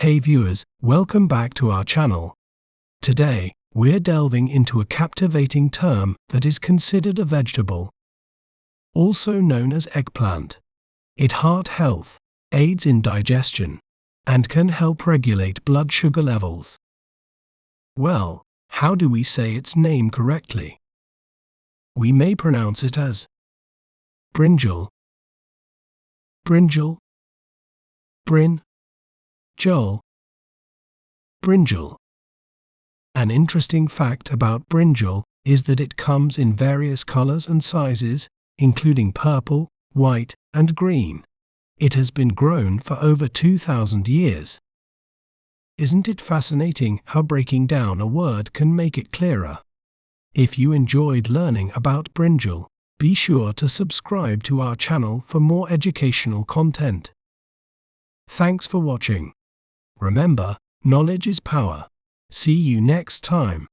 Hey viewers, welcome back to our channel. Today, we're delving into a captivating term that is considered a vegetable, also known as eggplant. It heart health, aids in digestion, and can help regulate blood sugar levels. Well, how do we say its name correctly? We may pronounce it as brinjal, brinjal, brinjal, brinjal. An interesting fact about brinjal is that it comes in various colors and sizes, including purple, white, and green. It has been grown for over 2,000 years. Isn't it fascinating how breaking down a word can make it clearer? If you enjoyed learning about brinjal, be sure to subscribe to our channel for more educational content. Thanks for watching. Remember, knowledge is power. See you next time.